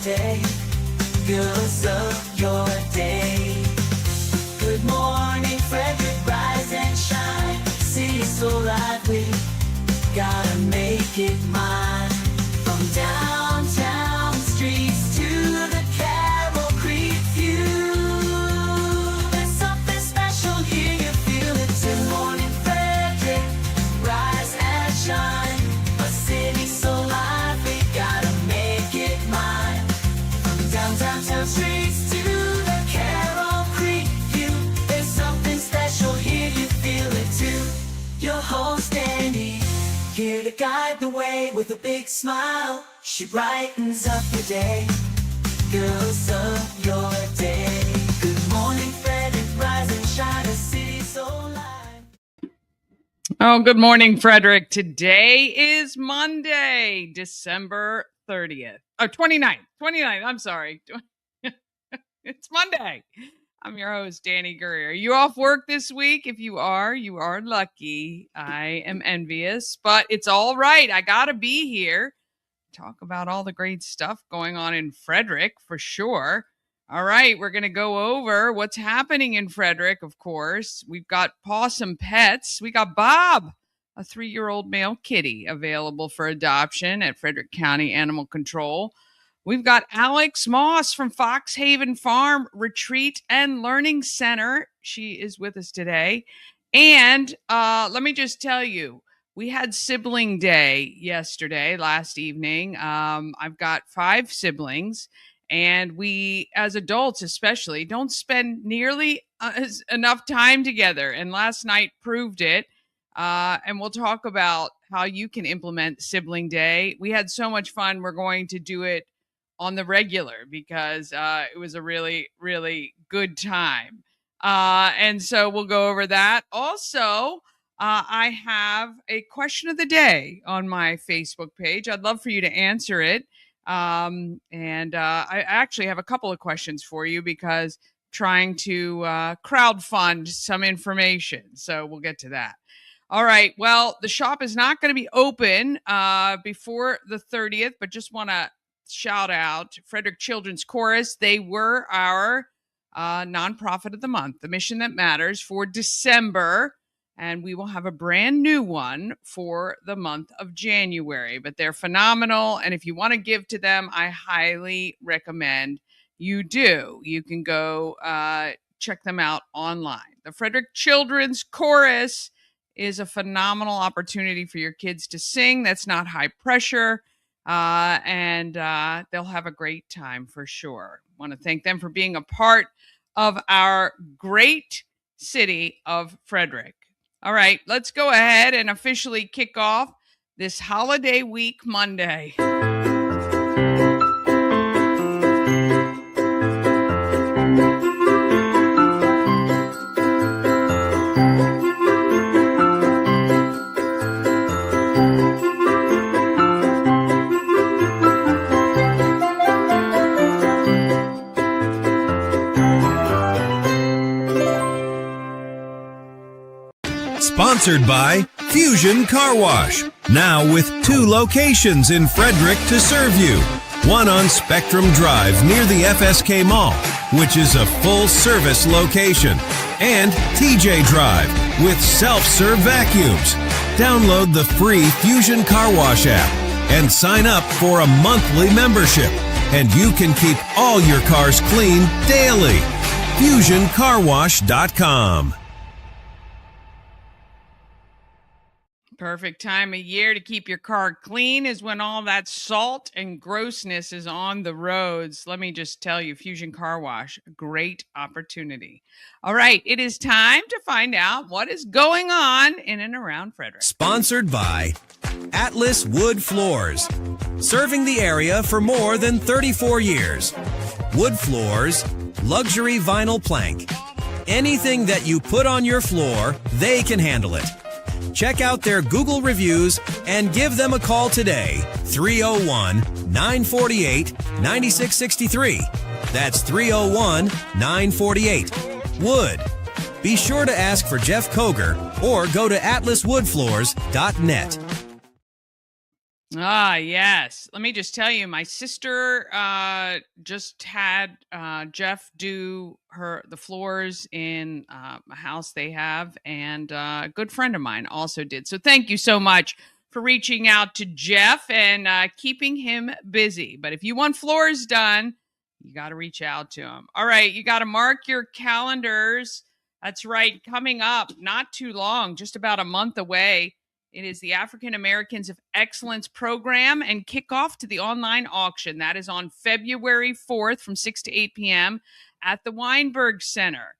day. Girls of your day. Good morning, Frederick, rise and shine. City so lively, gotta make it mine. From downtown streets to the Carroll Creek view, there's something special here, you feel it. Good morning, Frederick, rise and shine. A city so lively, gotta make it mine. From downtown streets to the Carroll Creek view, there's something special here, you feel it too. Your host Dani, here to guide the way with a big smile. She brightens up your day. Girls of your day. Good morning, Frederick, rise and shine. A city so live. Oh, good morning, Frederick. Today is Monday, December 30th. Oh, 29th. 29th. I'm sorry. It's Monday. I'm your host, Dani Gurrie. Are you off work this week? If you are lucky. I am envious, but it's all right. I got to be here. Talk about all the great stuff going on in Frederick for sure. All right, we're going to go over what's happening in Frederick, of course. We've got Pawsome Pets. We got Bob, a 3-year-old male kitty, available for adoption at Frederick County Animal Control. We've got Alecks Moss from Foxhaven Farm Retreat and Learning Center. She is with us today. And let me just tell you, we had Sibling Day last evening. I've got 5 siblings, and we, as adults especially, don't spend nearly enough time together. And last night proved it. And we'll talk about how you can implement Sibling Day. We had so much fun. We're going to do it on the regular because it was a really, really good time. And so we'll go over that. Also, I have a question of the day on my Facebook page. I'd love for you to answer it. And I actually have a couple of questions for you because I'm trying to crowdfund some information. So we'll get to that. All right. Well, the shop is not going to be open before the 30th, but just want to shout out Frederick Children's Chorus. They were our nonprofit of the month, the mission that matters for December. And we will have a brand new one for the month of January. But they're phenomenal. And if you want to give to them, I highly recommend you do. You can go check them out online. The Frederick Children's Chorus is a phenomenal opportunity for your kids to sing. That's not high pressure. And they'll have a great time for sure. I want to thank them for being a part of our great city of Frederick. All right, let's go ahead and officially kick off this holiday week Monday. Sponsored by Fusion Car Wash. Now with 2 locations in Frederick to serve you. One on Spectrum Drive near the FSK Mall, which is a full-service location. And TJ Drive with self-serve vacuums. Download the free Fusion Car Wash app and sign up for a monthly membership. And you can keep all your cars clean daily. FusionCarWash.com. Perfect time of year to keep your car clean is when all that salt and grossness is on the roads. Let me just tell you, Fusion Car Wash, a great opportunity. All right, it is time to find out what is going on in and around Frederick. Sponsored by Atlas Wood Floors. Serving the area for more than 34 years. Wood floors, luxury vinyl plank. Anything that you put on your floor, they can handle it. Check out their Google reviews and give them a call today. 301-948-9663. That's 301-948. Wood. Be sure to ask for Jeff Koger or go to atlaswoodfloors.net. Ah, yes. Let me just tell you, my sister just had Jeff do the floors in a house they have, and a good friend of mine also did. So thank you so much for reaching out to Jeff and keeping him busy. But if you want floors done, you got to reach out to him. All right, you got to mark your calendars. That's right, coming up, not too long, just about a month away. It is the African Americans of Excellence program and kickoff to the online auction. That is on February 4th from 6 to 8 p.m. at the Weinberg Center.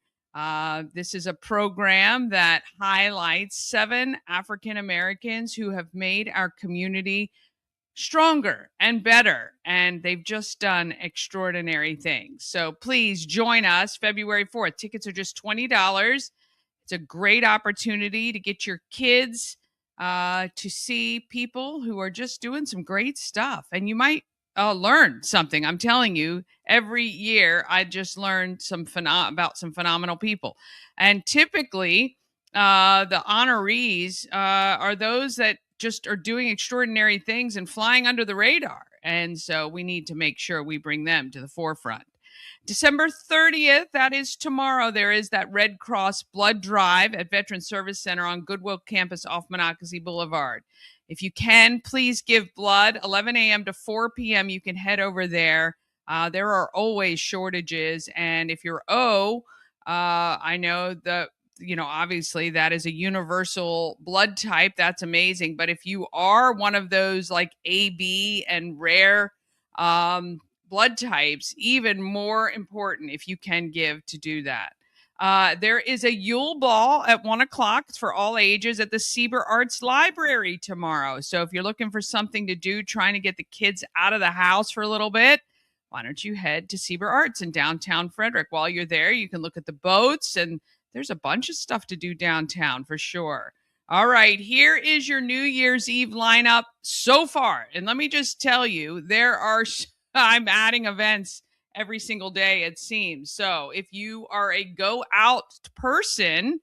This is a program that highlights 7 African Americans who have made our community stronger and better, and they've just done extraordinary things. So please join us February 4th. Tickets are just $20. It's a great opportunity to get your kids to see people who are just doing some great stuff. And you might learn something. I'm telling you, every year I just learned about some phenomenal people. And typically, the honorees are those that just are doing extraordinary things and flying under the radar. And so we need to make sure we bring them to the forefront. December 30th, that is tomorrow, there is that Red Cross blood drive at Veterans Service Center on Goodwill Campus off Monocacy Boulevard. If you can, please give blood. 11 a.m. to 4 p.m., you can head over there. There are always shortages. And if you're O, I know obviously that is a universal blood type. That's amazing. But if you are one of those like AB and rare blood types, even more important if you can give to do that. There is a Yule Ball at 1 o'clock. It's for all ages at the Sieber Arts Library tomorrow. So if you're looking for something to do, trying to get the kids out of the house for a little bit, why don't you head to Sieber Arts in downtown Frederick? While you're there, you can look at the boats, and there's a bunch of stuff to do downtown for sure. All right, here is your New Year's Eve lineup so far. And let me just tell you, I'm adding events every single day, it seems. So if you are a go out person,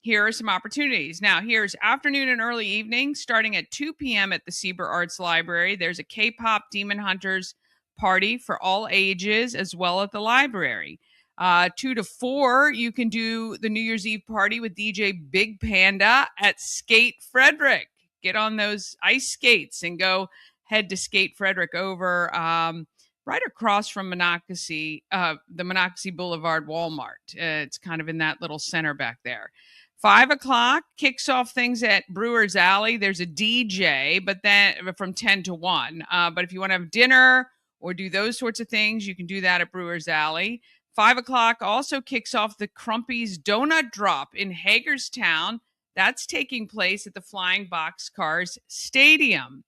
here are some opportunities. Now, here's afternoon and early evening, starting at 2 p.m. at the Sieber Arts Library. There's a K-pop Demon Hunters party for all ages, as well at the library. 2 to 4, you can do the New Year's Eve party with DJ Big Panda at Skate Frederick. Get on those ice skates and go head to Skate Frederick over right across from Monocacy, the Monocacy Boulevard Walmart. It's kind of in that little center back there. 5 o'clock kicks off things at Brewer's Alley. There's a DJ, but then from 10 to 1. But if you want to have dinner or do those sorts of things, you can do that at Brewer's Alley. 5 o'clock also kicks off the Crumpy's Donut Drop in Hagerstown. That's taking place at the Flying Boxcars Stadium.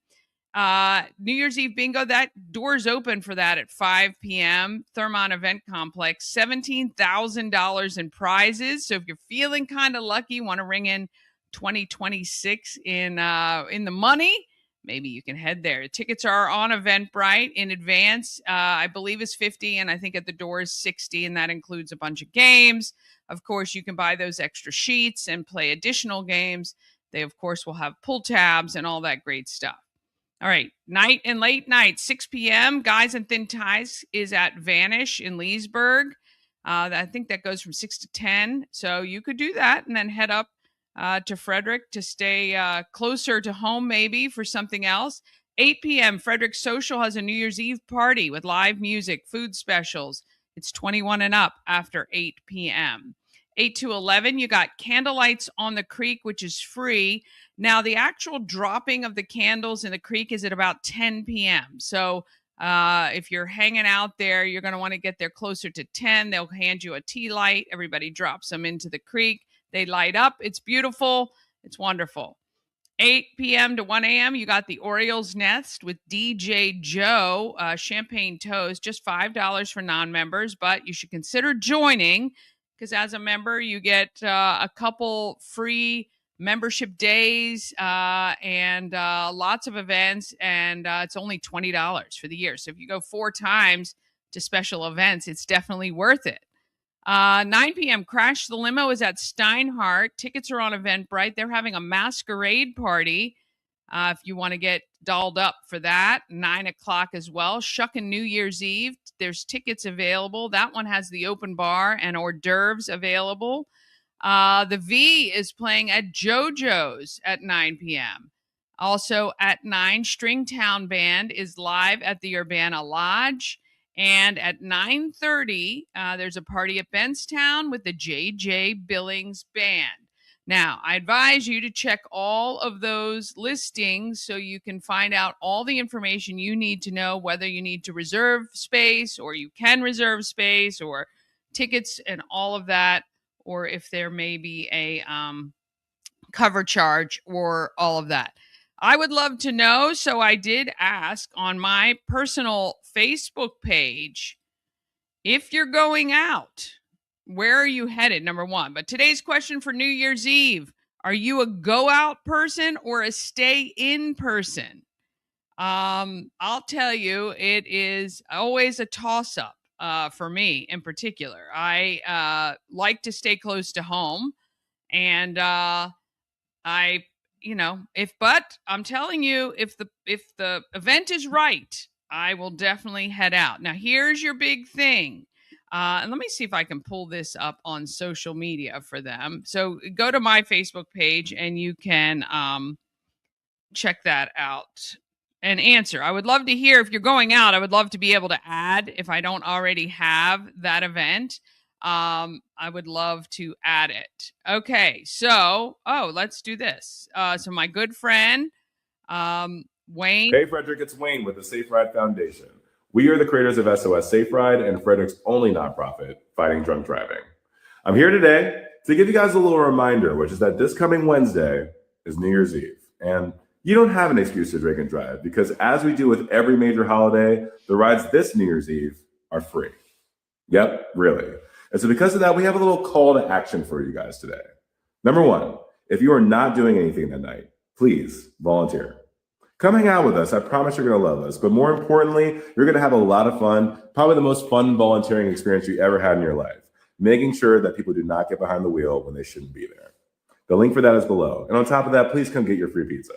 New Year's Eve bingo, that doors open for that at 5 p.m. Thermon Event Complex, $17,000 in prizes. So if you're feeling kind of lucky, want to ring in 2026 in the money, maybe you can head there. The tickets are on Eventbrite in advance. I believe is $50, and I think at the door is $60, and that includes a bunch of games. Of course, you can buy those extra sheets and play additional games. They, of course, will have pull tabs and all that great stuff. All right, night and late night, 6 p.m. Guys in Thin Ties is at Vanish in Leesburg. I think that goes from 6 to 10. So you could do that and then head up to Frederick to stay closer to home maybe for something else. 8 p.m. Frederick Social has a New Year's Eve party with live music, food specials. It's 21 and up after 8 p.m. 8 to 11, you got Candlelights on the Creek, which is free. Now, the actual dropping of the candles in the creek is at about 10 p.m. So if you're hanging out there, you're going to want to get there closer to 10. They'll hand you a tea light. Everybody drops them into the creek. They light up. It's beautiful. It's wonderful. 8 p.m. to 1 a.m., you got the Orioles Nest with DJ Joe, Champagne Toast, just $5 for non-members, but you should consider joining because as a member, you get a couple free membership days and lots of events, and it's only $20 for the year. So if you go 4 times to special events, it's definitely worth it. 9 p.m. Crash the Limo is at Steinhardt. Tickets are on Eventbrite. They're having a masquerade party If you want to get dolled up for that, 9 o'clock as well. Shuckin' New Year's Eve. There's tickets available. That one has the open bar and hors d'oeuvres available. The V is playing at JoJo's at 9 p.m. Also at 9, Stringtown Band is live at the Urbana Lodge. And at 9:30, there's a party at Benstown with the J.J. Billings Band. Now, I advise you to check all of those listings so you can find out all the information you need to know, whether you need to reserve space or you can reserve space or tickets and all of that, or if there may be a cover charge or all of that. I would love to know, so I did ask on my personal Facebook page, if you're going out, where are you headed? Number one. But today's question for New Year's Eve, are you a go out person or a stay in person? I'll tell you, it is always a toss up for me in particular. I like to stay close to home, and but I'm telling you, if the event is right, I will definitely head out. Now, here's your big thing. And let me see if I can pull this up on social media for them. So go to my Facebook page and you can check that out and answer. I would love to hear if you're going out. I would love to be able to add, if I don't already have that event. I would love to add it. Okay, so let's do this. So my good friend Wayne. Hey Frederick, it's Wayne with the Safe Ride Foundation. We are the creators of SOS Safe Ride and Frederick's only nonprofit fighting drunk driving. I'm here today to give you guys a little reminder, which is that this coming Wednesday is New Year's Eve. And you don't have an excuse to drink and drive because, as we do with every major holiday, the rides this New Year's Eve are free. Yep, really. And so because of that, we have a little call to action for you guys today. Number one, if you are not doing anything that night, please volunteer. Come hang out with us. I promise you're going to love us. But more importantly, you're going to have a lot of fun, probably the most fun volunteering experience you ever had in your life, making sure that people do not get behind the wheel when they shouldn't be there. The link for that is below. And on top of that, please come get your free pizza.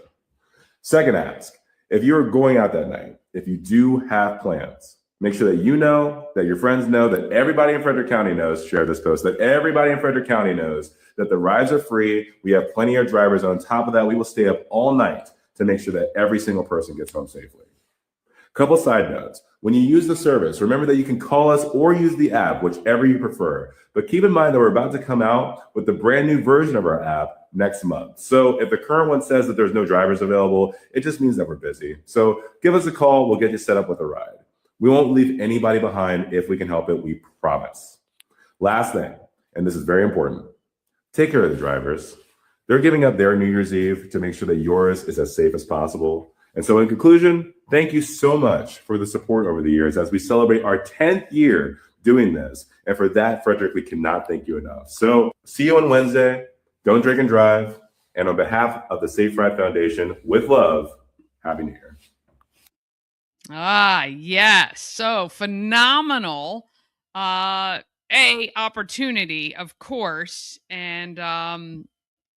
Second ask, if you're going out that night, if you do have plans, make sure that you know, that your friends know, that everybody in Frederick County knows, share this post, that everybody in Frederick County knows that the rides are free. We have plenty of drivers. On top of that, we will stay up all night to make sure that every single person gets home safely. Couple side notes. When you use the service, remember that you can call us or use the app, whichever you prefer. But keep in mind that we're about to come out with the brand new version of our app next month. So if the current one says that there's no drivers available, it just means that we're busy. So give us a call. We'll get you set up with a ride. We won't leave anybody behind if we can help it. We promise. Last thing, and this is very important, take care of the drivers. They're giving up their New Year's Eve to make sure that yours is as safe as possible. And so in conclusion, thank you so much for the support over the years as we celebrate our 10th year doing this. And for that, Frederick, we cannot thank you enough. So see you on Wednesday. Don't drink and drive. And on behalf of the Safe Ride Foundation, with love, Happy New Year. Ah, yes. So phenomenal. Opportunity, of course. And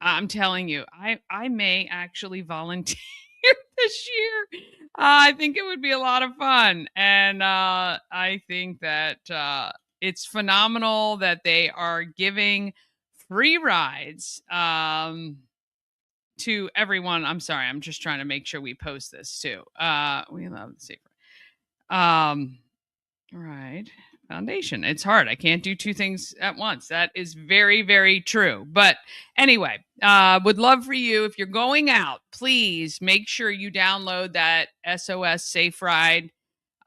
I'm telling you, I may actually volunteer this year. I think it would be a lot of fun. And I think that it's phenomenal that they are giving free rides to everyone. I'm sorry. I'm just trying to make sure we post this too. We love the Safe Right. Foundation. It's hard. I can't do two things at once. That is very, very true. But anyway, would love for you, if you're going out, please make sure you download that SOS Safe Ride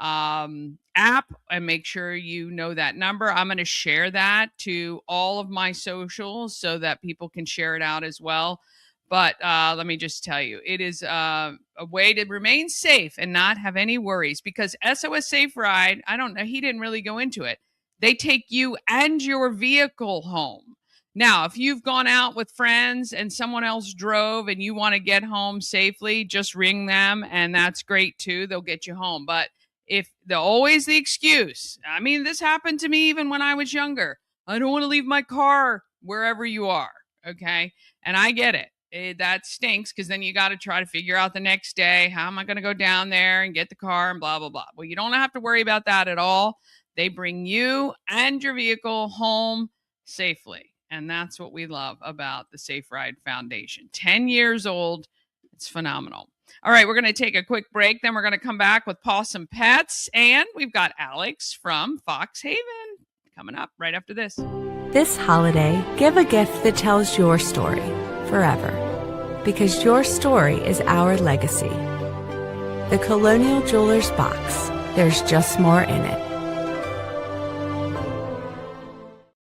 app and make sure you know that number. I'm going to share that to all of my socials so that people can share it out as well. But let me just tell you, it is a way to remain safe and not have any worries, because SOS Safe Ride, I don't know, he didn't really go into it. They take you and your vehicle home. Now, if you've gone out with friends and someone else drove and you want to get home safely, just ring them and that's great too. They'll get you home. But if they're always the excuse, I mean, this happened to me even when I was younger. I don't want to leave my car wherever you are. Okay. And I get it. that stinks because then you got to try to figure out the next day, how am I going to go down there and get the car and blah, blah, blah. Well, you don't have to worry about that at all. They bring you and your vehicle home safely. And that's what we love about the Safe Ride Foundation. 10 years old. It's phenomenal. All right, we're going to take a quick break. Then we're going to come back with Pawsome Pets. And we've got Alecks from Fox Haven coming up right after this. This holiday, give a gift that tells your story forever. Because your story is our legacy. The Colonial Jewelers box. There's just more in it.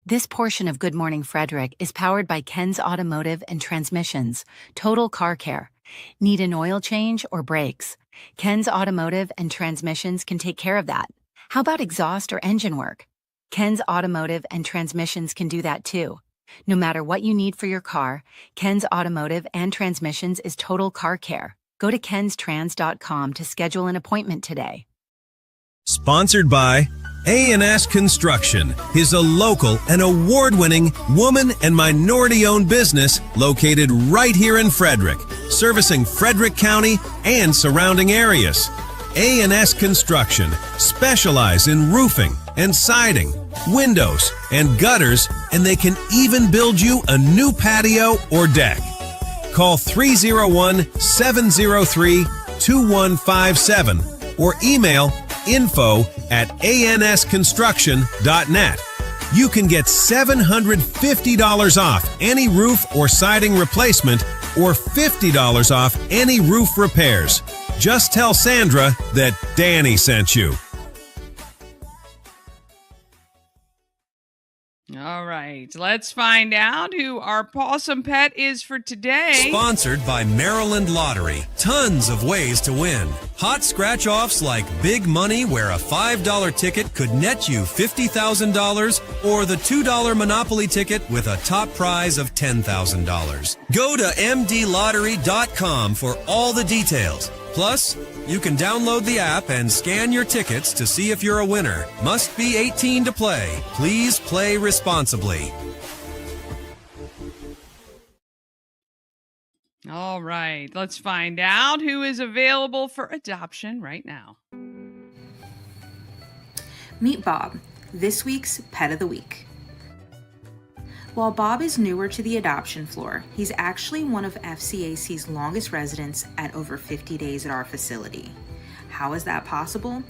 This portion of Good Morning Frederick is powered by Ken's Automotive and Transmissions, Total Car Care. Need an oil change or brakes? Ken's Automotive and Transmissions can take care of that. How about exhaust or engine work? Ken's Automotive and Transmissions can do that too. No matter what you need for your car, Ken's Automotive and Transmissions is Total Car Care. Go to kenstrans.com to schedule an appointment today. Sponsored by A&S Construction is a local and award-winning woman and minority-owned business located right here in Frederick, servicing Frederick County and surrounding areas. A&S Construction specialize in roofing and siding, windows and gutters, and they can even build you a new patio or deck. Call 301-703-2157 or email info@ansconstruction.net. You can get $750 off any roof or siding replacement or $50 off any roof repairs. Just tell Sandra that Dani sent you. All right, let's find out who our Pawsome Pet is for today. Sponsored by Maryland Lottery. Tons of ways to win. Hot scratch-offs like big money where a $5 ticket could net you $50,000 or the $2 Monopoly ticket with a top prize of $10,000. Go to mdlottery.com for all the details. Plus, you can download the app and scan your tickets to see if you're a winner. Must be 18 to play. Please play responsibly. All right, let's find out who is available for adoption right now. Meet Bob, this week's Pet of the Week. While Bob is newer to the adoption floor, he's actually one of FCAC's longest residents at over 50 days at our facility. How is that possible?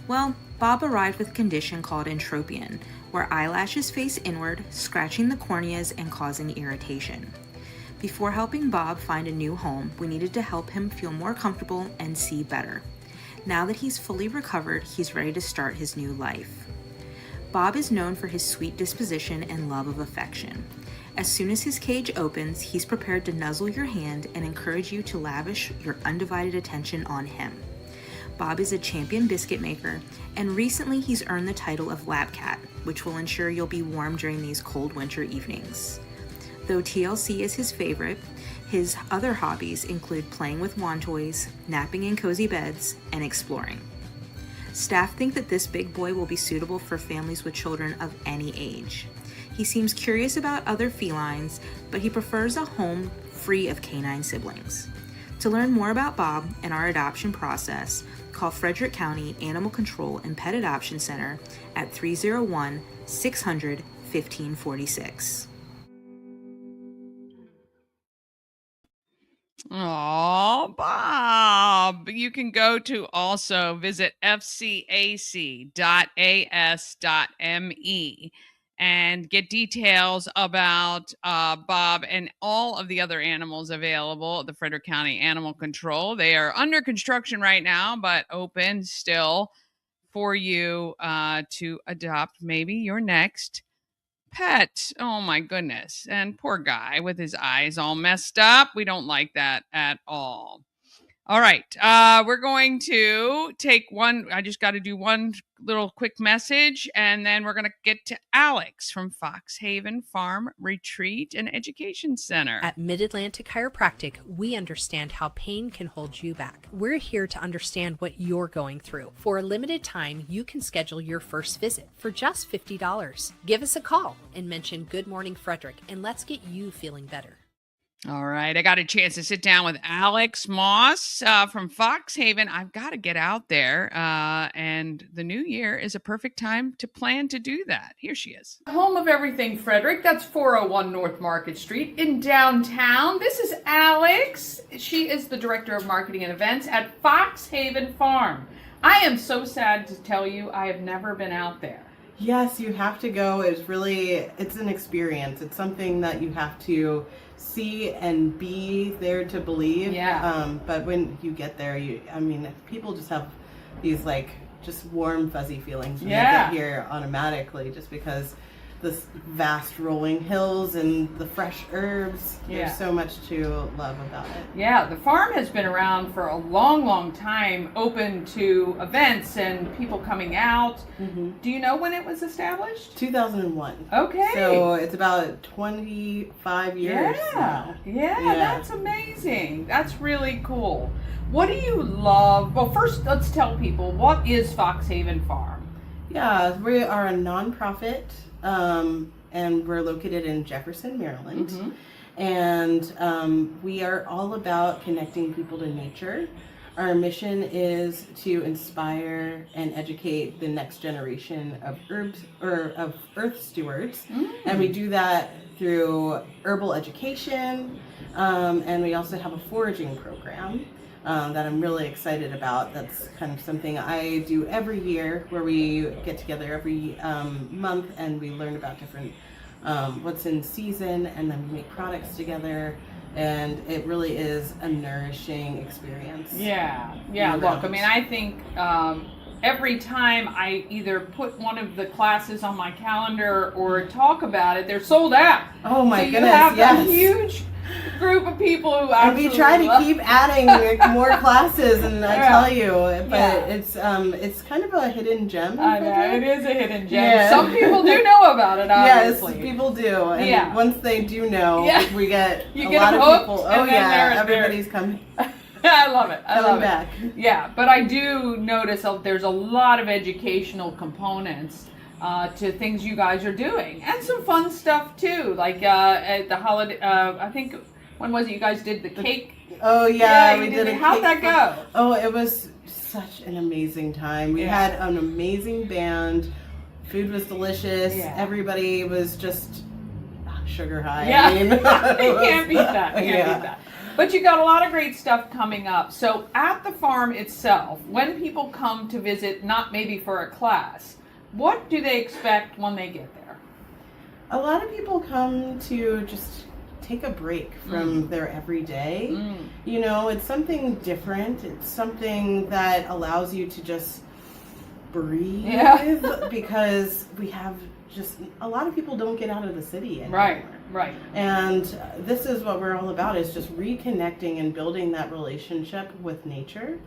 Well, Bob arrived with a condition called entropion, where eyelashes face inward, scratching the corneas and causing irritation. Before helping Bob find a new home, we needed to help him feel more comfortable and see better. Now that he's fully recovered, he's ready to start his new life. Bob is known for his sweet disposition and love of affection. As soon as his cage opens, he's prepared to nuzzle your hand and encourage you to lavish your undivided attention on him. Bob is a champion biscuit maker, and recently he's earned the title of Lap Cat, which will ensure you'll be warm during these cold winter evenings. Though TLC is his favorite, his other hobbies include playing with wand toys, napping in cozy beds, and exploring. Staff think that this big boy will be suitable for families with children of any age. He seems curious about other felines, but he prefers a home free of canine siblings. To learn more about Bob and our adoption process, call Frederick County Animal Control and Pet Adoption Center at 301-600-1546. Oh, Bob. You can go to also visit fcac.as.me and get details about Bob and all of the other animals available at the Frederick County Animal Control. They are under construction right now, but open still for you to adopt maybe your next pet. Oh my goodness. And poor guy with his eyes all messed up. We don't like that at all. All right. We're going to take one. I just got to do one little quick message, and then we're going to get to Alecks from Fox Haven Farm Retreat and Education Center. At Mid-Atlantic Chiropractic, we understand how pain can hold you back. We're here to understand what you're going through. For a limited time, you can schedule your first visit for just $50. Give us a call and mention Good Morning Frederick, and let's get you feeling better. All right. I got a chance to sit down with Alecks Moss from Foxhaven. I've got to get out there. And the new year is a perfect time to plan to do that. Here she is. Home of everything, Frederick. That's 401 North Market Street in downtown. This is Alecks. She is the Director of Marketing and Events at Foxhaven Farm. I am so sad to tell you I have never been out there. Yes, you have to go. It's an experience. It's something that you have to see and be there to believe. Yeah. But when you get there, people just have these just warm, fuzzy feelings when they get here automatically, just because this vast rolling hills and the fresh herbs. There's so much to love about it. Yeah, the farm has been around for a long, long time, open to events and people coming out. Mm-hmm. Do you know when it was established? 2001. Okay. So it's about 25 years now. Yeah, that's amazing. That's really cool. What do you love? Well, first, let's tell people, what is Foxhaven Farm? Yeah, we are a nonprofit. And we're located in Jefferson, Maryland. Mm-hmm. And we are all about connecting people to nature. Our mission is to inspire and educate the next generation of of earth stewards. And we do that through herbal education. And we also have a foraging program that I'm really excited about. That's kind of something I do every year, where we get together every month and we learn about different what's in season, and then we make products together, and it really is a nourishing experience. Yeah. Look, I think every time I either put one of the classes on my calendar or talk about it, they're sold out. Oh my goodness! You have a huge group of people who absolutely and we try to keep adding more classes, and I tell you, but it's kind of a hidden gem. I know, it is a hidden gem. Yeah. Some people do know about it, obviously. Yes, people do. And once they do know, we get a lot of hooked, people. Oh yeah, everybody's coming. I love it. I love back. it. Yeah, but I do notice there's a lot of educational components to things you guys are doing, and some fun stuff too, like at the holiday. I think, when was it you guys did the cake? Oh yeah, we did it. How'd that go? Oh, it was such an amazing time. We had an amazing band. Food was delicious. Yeah. Everybody was just sugar high. Yeah, you can't beat that. You can't beat that. But you got a lot of great stuff coming up. So at the farm itself, when people come to visit, not maybe for a class, what do they expect when they get there? A lot of people come to just take a break from their everyday. You know, it's something different. It's something that allows you to just breathe, because we have just a lot of people don't get out of the city anymore. Right. And this is what we're all about, is just reconnecting and building that relationship with nature.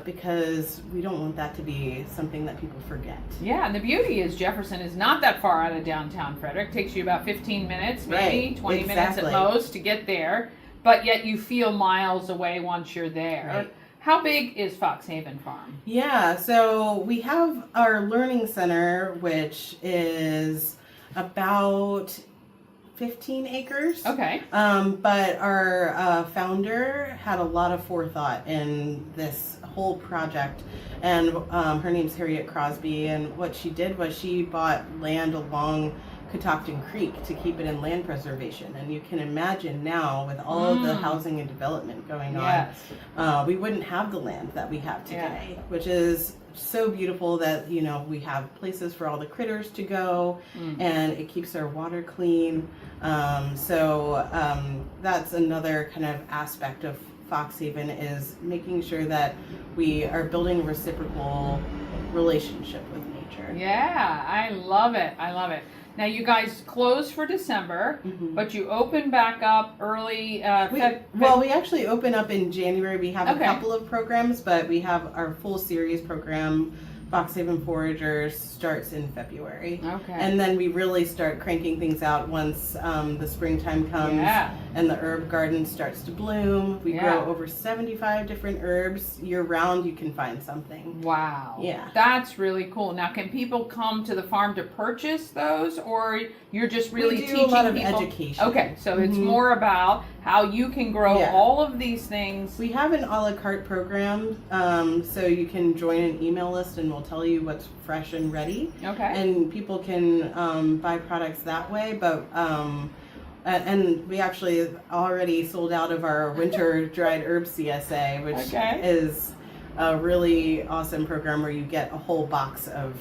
Because we don't want that to be something that people forget. Yeah, and the beauty is Jefferson is not that far out of downtown Frederick. Takes you about 15 minutes, maybe 20 minutes at most to get there, but yet you feel miles away once you're there. Right. How big is Foxhaven Farm? Yeah, so we have our learning center, which is about 15 acres. Okay. But our founder had a lot of forethought in this whole project, and her name's Harriet Crosby, and what she did was she bought land along Catoctin Creek to keep it in land preservation. And you can imagine now, with all of the housing and development going on, we wouldn't have the land that we have today, which is so beautiful that, you know, we have places for all the critters to go, and it keeps our water clean. So that's another kind of aspect of Foxhaven, is making sure that we are building a reciprocal relationship with nature. Yeah, I love it. I love it. Now, you guys close for December, but you open back up early. We actually open up in January. We have a couple of programs, but we have our full series program, Foxhaven Foragers, starts in February. Okay. And then we really start cranking things out once the springtime comes and the herb garden starts to bloom. We grow over 75 different herbs. Year round, you can find something. Wow. Yeah. That's really cool. Now, can people come to the farm to purchase those, or You're just really we do teaching a lot of people. education. Okay, so it's more about how you can grow all of these things. We have an a la carte program, so you can join an email list and we'll tell you what's fresh and ready. Okay. And people can buy products that way, but and we actually already sold out of our winter dried herb CSA, which is a really awesome program where you get a whole box of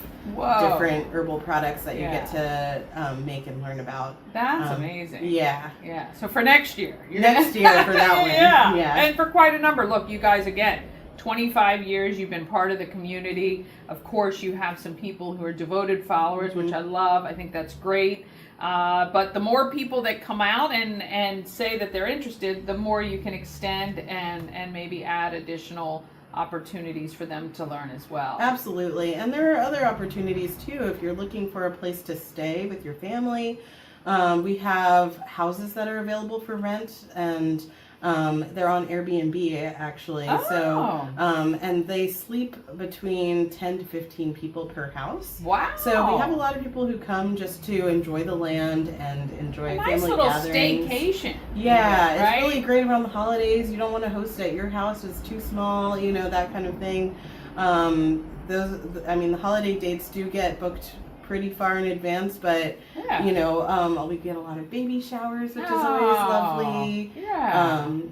different herbal products that you get to make and learn about. That's amazing. Yeah. Yeah. So for next year. Next year for that one. Yeah. And for quite a number. Look, you guys, again, 25 years, you've been part of the community. Of course, you have some people who are devoted followers, which I love. I think that's great. But the more people that come out and say that they're interested, the more you can extend and maybe add additional opportunities for them to learn as well. Absolutely. And there are other opportunities too. If you're looking for a place to stay with your family, we have houses that are available for rent, and they're on Airbnb actually. So and they sleep between 10 to 15 people per house. Wow. So we have a lot of people who come just to enjoy the land and enjoy a family nice little gatherings. staycation. Yeah, right? It's really great around the holidays. You don't want to host at your house, it's too small, you know, that kind of thing. The holiday dates do get booked pretty far in advance, but you know, we get a lot of baby showers, which is always lovely.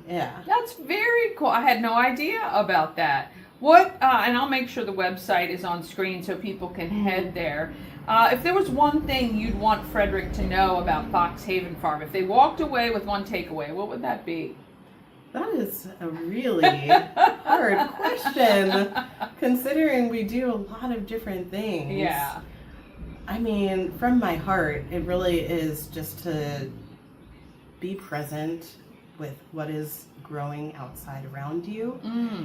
That's very cool. I had no idea about that. What and I'll make sure the website is on screen so people can head there. If there was one thing you'd want Frederick to know about Fox Haven Farm, if they walked away with one takeaway, what would that be? That is a really hard question, considering we do a lot of different things. Yeah. I mean, from my heart, it really is just to be present with what is growing outside around you.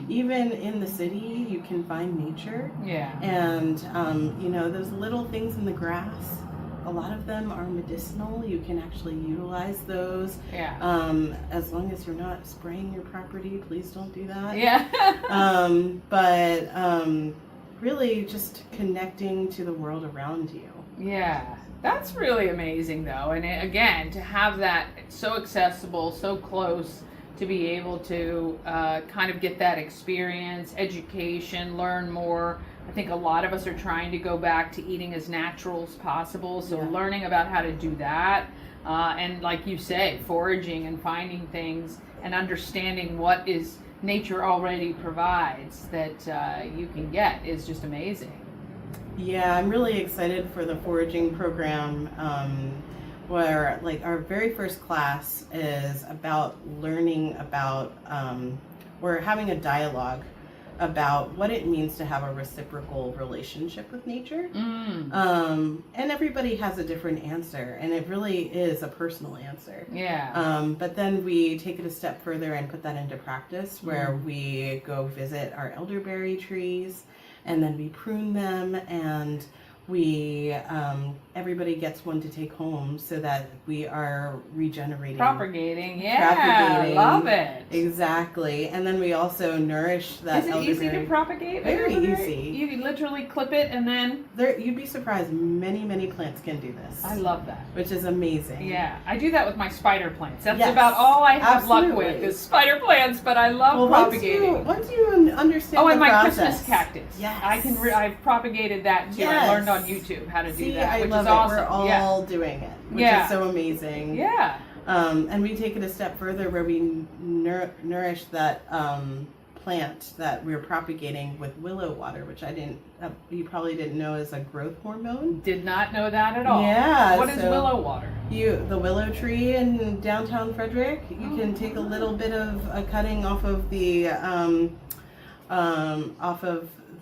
Even in the city, you can find nature. Yeah. And, you know, those little things in the grass, a lot of them are medicinal. You can actually utilize those. Yeah. As long as you're not spraying your property, please don't do that. Yeah. Really just connecting to the world around you. Yeah, that's really amazing though. And again, to have that so accessible, so close, to be able to kind of get that experience, education, learn more. I think a lot of us are trying to go back to eating as natural as possible. So learning about how to do that. And like you say, foraging and finding things and understanding what is nature already provides that you can get is just amazing. Yeah, I'm really excited for the foraging program, where like our very first class is about learning about, we're having a dialogue about what it means to have a reciprocal relationship with nature. And everybody has a different answer, and it really is a personal answer. Yeah. But then we take it a step further and put that into practice, where we go visit our elderberry trees, and then we prune them, and we everybody gets one to take home so that we are regenerating, propagating. Love it. Exactly. And then we also nourish that elderberry. Is it easy to propagate? Very easy. You literally clip it and then you'd be surprised, many plants can do this. I love that, which is amazing. Yeah, I do that with my spider plants. That's about all I have luck with is spider plants, but I love propagating. Once you understand and the my process. Christmas cactus. Yes. I've propagated that too. I learned on YouTube how to do that, which I love is it. awesome. We're all doing it, which is so amazing. Yeah. And we take it a step further, where we nourish that plant that we're propagating with willow water, which you probably didn't know is a growth hormone. Did not know that at all. Yeah. What is willow water? The willow tree in downtown Frederick. You can take a little bit of a cutting off of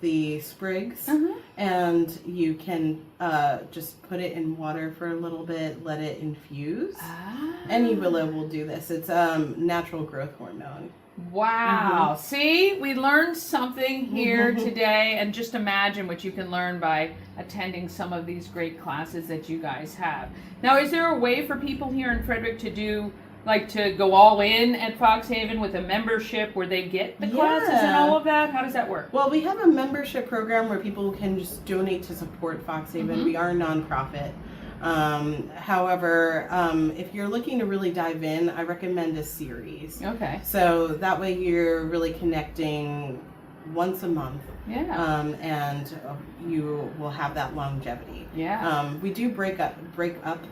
the sprigs, and you can just put it in water for a little bit, let it infuse. Any willow will do this. It's natural growth hormone. Wow. See, we learned something here today, and just imagine what you can learn by attending some of these great classes that you guys have. Now, is there a way for people here in Frederick to do, like, to go all in at Fox Haven with a membership where they get the classes and all of that? How does that work? Well, we have a membership program where people can just donate to support Fox Haven. We are a nonprofit. However, if you're looking to really dive in, I recommend a series. Okay. So that way you're really connecting once a month. Yeah. And you will have that longevity. Yeah. We do break up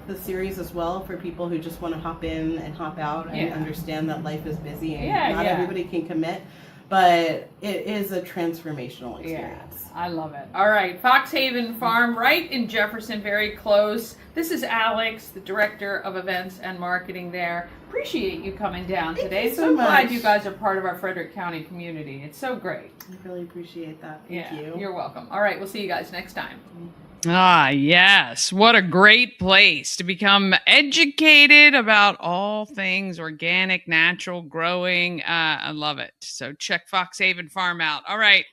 the series as well for people who just want to hop in and hop out and understand that life is busy and not everybody can commit. But it is a transformational experience. I love it. All right, Foxhaven Farm, right in Jefferson, very close. This is Alex, the Director of Events and Marketing there. Appreciate you coming down today. So glad you guys are part of our Frederick County community. It's so great. I really appreciate that. Thank you. You're welcome. All right, we'll see you guys next time. Ah, yes. What a great place to become educated about all things organic, natural growing. I love it. So check Foxhaven Farm out. All right.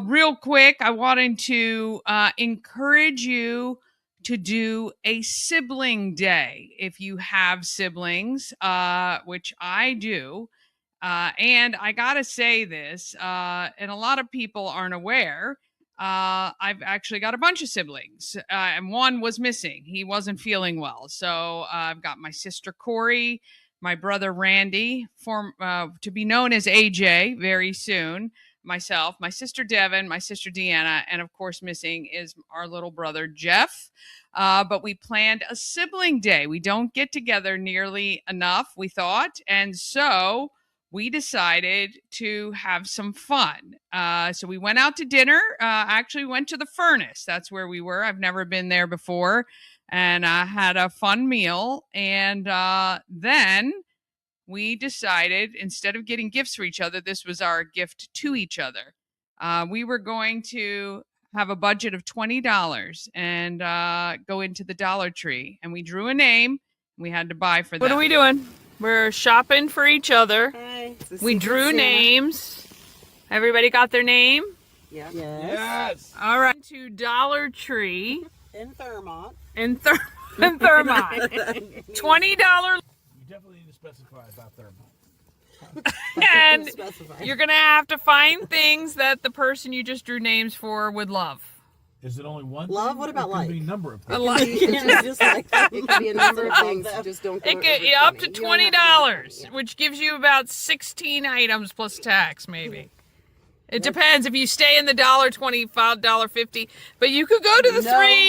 Real quick, I wanted to encourage you to do a sibling day if you have siblings, which I do. And I got to say this, and a lot of people aren't aware. I've actually got a bunch of siblings, and one was missing. He wasn't feeling well. So I've got my sister Corey, my brother Randy, to be known as AJ very soon, myself, my sister Devin, my sister Deanna, and of course missing is our little brother Jeff. But we planned a sibling day. We don't get together nearly enough, we thought, and so we decided to have some fun. So we went out to dinner, actually went to the Furnace. That's where we were. I've never been there before. And I had a fun meal. And then we decided, instead of getting gifts for each other, this was our gift to each other. We were going to have a budget of $20 and go into the Dollar Tree. And we drew a name. We had to buy for them. What are we doing? We're shopping for each other. Hi. We drew names. Everybody got their name? Yeah. Yes. All right. To Dollar Tree. In Thermont. In Thermont. $20. You definitely need to specify about Thermont. And you're going to have to find things that the person you just drew names for would love. Is it only one? Love? Thing? What about It could like? be a number of things. It could be a number of things. Just don't go It could over up to 20. $20, which gives you about 16 items plus tax, maybe. It depends if you stay in the $1.25, $1.50, but you could go to the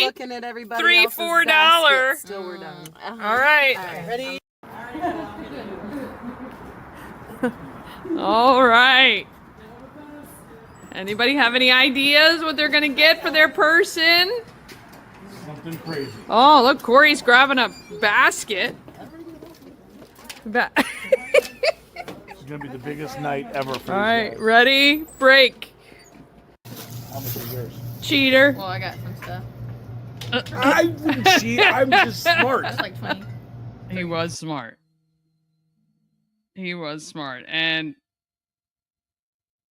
looking at everybody $3, else's $4. basket. Still, we're done. All right. Ready? All right. Anybody have any ideas what they're gonna get for their person? Something crazy. Oh, look, Corey's grabbing a basket. This is gonna be the biggest night ever for All these right, guys. ready? Break. How much is yours? Cheater. Well, I got some stuff. I wouldn't cheat. I'm just smart. That's like 20. He was smart. He was smart. And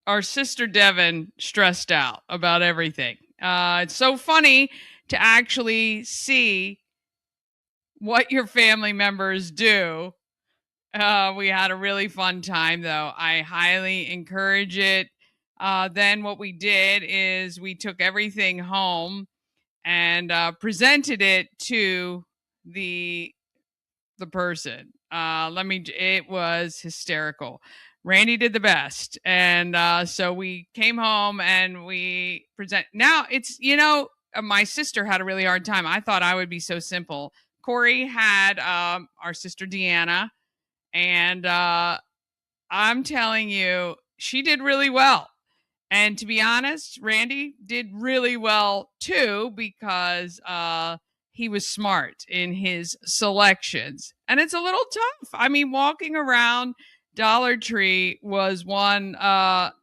our sister Devin stressed out about everything. It's so funny to actually see what your family members do. We had a really fun time, though. I highly encourage it. Then what we did is we took everything home and presented it to the person. It was hysterical. Randy did the best. And so we came home and we now it's, my sister had a really hard time. I thought I would be so simple. Corey had our sister Deanna, and I'm telling you, she did really well. And to be honest, Randy did really well too, because he was smart in his selections. And it's a little tough. I mean, walking around Dollar Tree was one,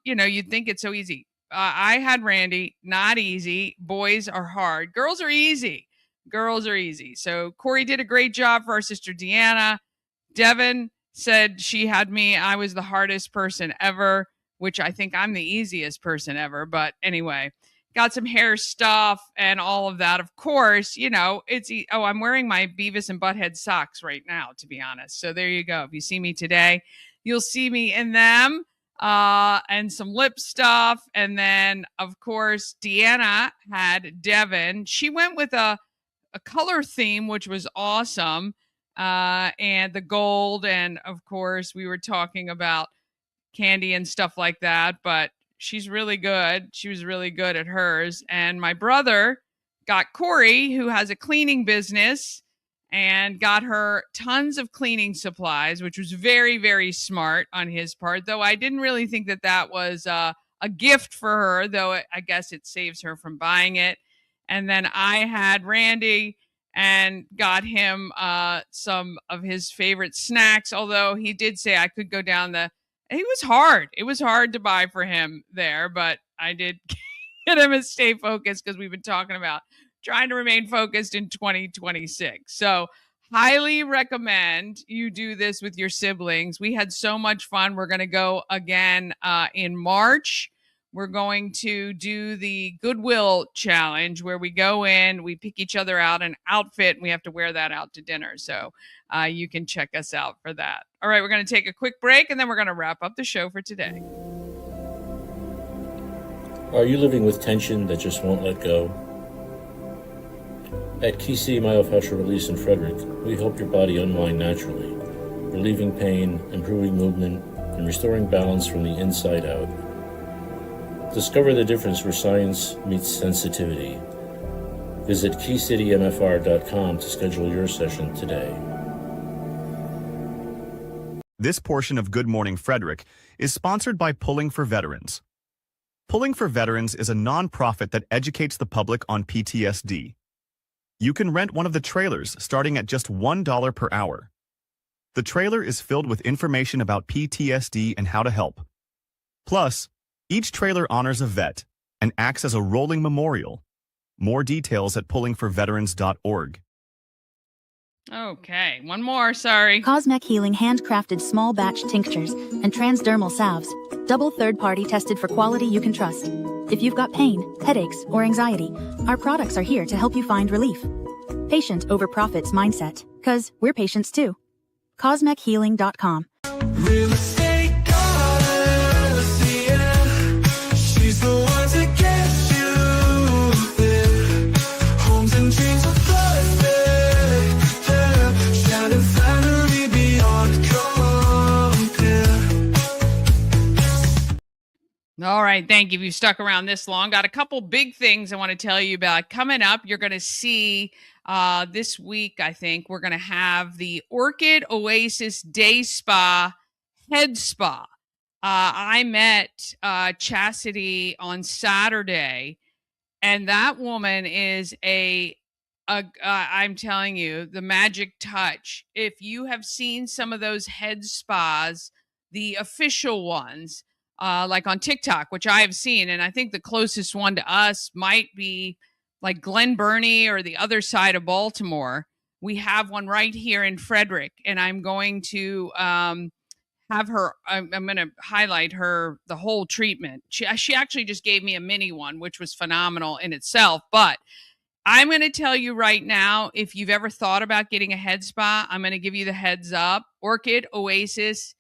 you'd think it's so easy. I had Randy, not easy. Boys are hard. Girls are easy. So Corey did a great job for our sister Deanna. Devin said she had me. I was the hardest person ever, which I think I'm the easiest person ever. But anyway, got some hair stuff and all of that. Of course, I'm wearing my Beavis and Butthead socks right now, to be honest. So there you go. If you see me today, you'll see me in them, and some lip stuff. And then, of course, Deanna had Devin. She went with a a color theme, which was awesome. And the gold. And of course, we were talking about candy and stuff like that, but she's really good. She was really good at hers. And my brother got Corey, who has a cleaning business, and got her tons of cleaning supplies, which was very, very smart on his part, though I didn't really think that that was a gift for her, though I guess it saves her from buying it. And then I had Randy and got him some of his favorite snacks, although he did say I could go down the it was hard. It was hard to buy for him there, but I did get him to stay focused because we've been talking about trying to remain focused in 2026. So highly recommend you do this with your siblings. We had so much fun. We're going to go again in March. We're going to do the Goodwill Challenge where we go in, we pick each other out an outfit, and we have to wear that out to dinner. So you can check us out for that. All right, we're going to take a quick break, and then we're going to wrap up the show for today. Are you living with tension that just won't let go? At Key City Myofascial Release in Frederick, we help your body unwind naturally, relieving pain, improving movement, and restoring balance from the inside out. Discover the difference where science meets sensitivity. Visit KeyCityMFR.com to schedule your session today. This portion of Good Morning Frederick is sponsored by Pulling for Veterans. Pulling for Veterans is a nonprofit that educates the public on PTSD. You can rent one of the trailers starting at just $1 per hour. The trailer is filled with information about PTSD and how to help. Plus, each trailer honors a vet and acts as a rolling memorial. More details at pullingforveterans.org. Okay, one more, sorry. Cosmec Healing handcrafted small batch tinctures and transdermal salves. Double third-party tested for quality you can trust. If you've got pain, headaches, or anxiety, our products are here to help you find relief. Patient over profits mindset, 'cause we're patients too. CosmecHealing.com. Real estate goddess, yeah. She's the one to get you there. Homes and dreams are perfect, yeah. Shining finally beyond compare. All right, thank you. If you've stuck around this long, got a couple big things I want to tell you about. Coming up, you're going to see this week, I think, we're going to have the Orchid Oasis Day Spa Head Spa. I met Chastity on Saturday, and that woman is I'm telling you, the magic touch. If you have seen some of those head spas, the official ones, like on TikTok, which I have seen, and I think the closest one to us might be like Glen Burnie or the other side of Baltimore. We have one right here in Frederick, and I'm going to have her. I'm going to highlight her the whole treatment. She actually just gave me a mini one, which was phenomenal in itself. But I'm going to tell you right now, if you've ever thought about getting a head spa, I'm going to give you the heads up. Orchid Oasis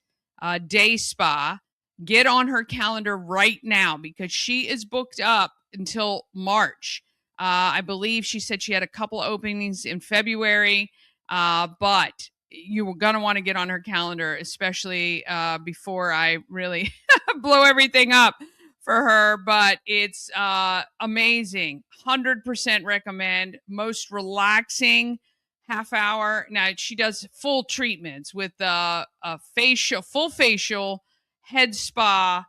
Day Spa. Get on her calendar right now because she is booked up until March. I believe she said she had a couple openings in February, but you were going to want to get on her calendar, especially before I really blow everything up for her. But it's amazing. 100% recommend. Most relaxing half hour. Now, she does full treatments with a full facial, head spa.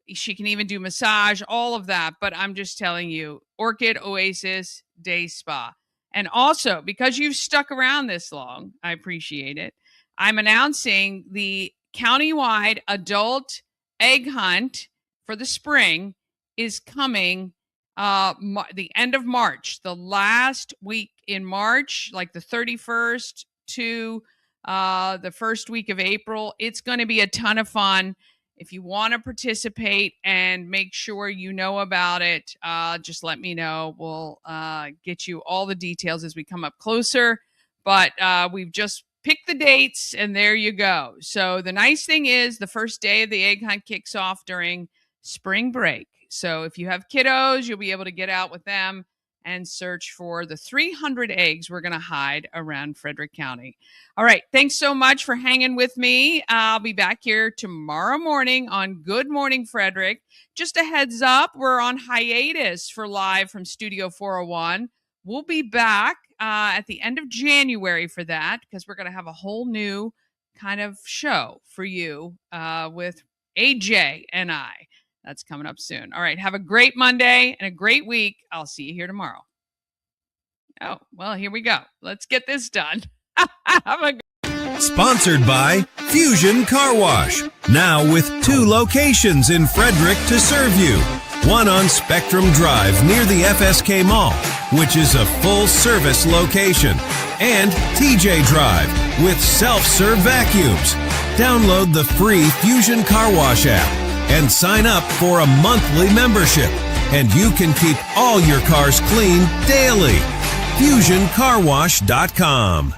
She can even do massage, all of that. But I'm just telling you, Orchid Oasis Day Spa. And also, because you've stuck around this long, I appreciate it. I'm announcing the countywide adult egg hunt for the spring is coming the end of March, the last week in March, like the 31st to the first week of April. It's going to be a ton of fun. If you want to participate and make sure you know about it, just let me know. We'll get you all the details as we come up closer. But we've just picked the dates, and there you go. So the nice thing is the first day of the egg hunt kicks off during spring break. So if you have kiddos, you'll be able to get out with them and search for the 300 eggs we're going to hide around Frederick County. All right. Thanks so much for hanging with me. I'll be back here tomorrow morning on Good Morning Frederick. Just a heads up, we're on hiatus for Live from Studio 401. We'll be back at the end of January for that, because we're going to have a whole new kind of show for you with AJ and I. That's coming up soon. All right. Have a great Monday and a great week. I'll see you here tomorrow. Oh, well, here we go. Let's get this done. Sponsored by Fusion Car Wash. Now with 2 locations in Frederick to serve you. One on Spectrum Drive near the FSK Mall, which is a full-service location. And TJ Drive with self-serve vacuums. Download the free Fusion Car Wash app and sign up for a monthly membership. And you can keep all your cars clean daily. FusionCarWash.com.